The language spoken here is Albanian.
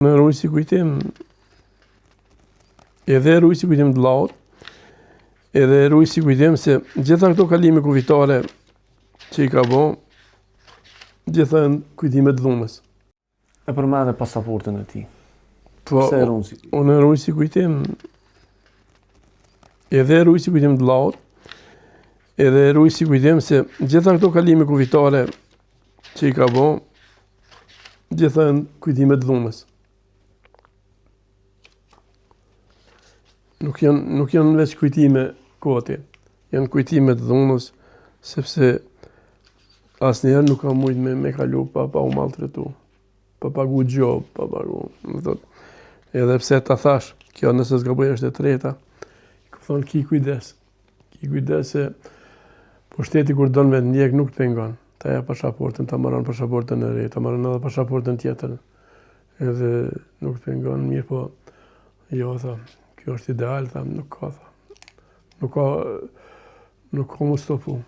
Në rrugë si kujtim, edhe rrugë si kujtim të Vllaut, edhe rrugë si kujtim se gjitha këto kalime kufitare që i ka bo, gjitha janë kujtime të dhunës. E përmendë pasaportën e tij. Po, Pse rrugë si? Unë rrugë si kujtim, edhe rrugë si kujtim të Vllaut, edhe rrugë si kujtim se gjitha këto kalime kufitare që i ka bo, gjitha janë kujtime të dhunës. Nuk janë veç kujtime koti, janë kujtime të dhunës, sepse asnjëherë nuk ka mujt me kalu pa u maltretu, pa pagu gjobë, pa pagu, më thot. Edhe pse ta thash, kjo nëse s'ka bëj është e treta, ku thonë ki kujdes se pushteti kur don me të ndjek nuk pengon. Ta ja pasaportën, ta marrën pasaportën e re, ta marrën edhe pasaportën tjetër. Edhe nuk pengon, mirë po, jo, tha, kjo është ideal, tha, nuk ka mu stopu.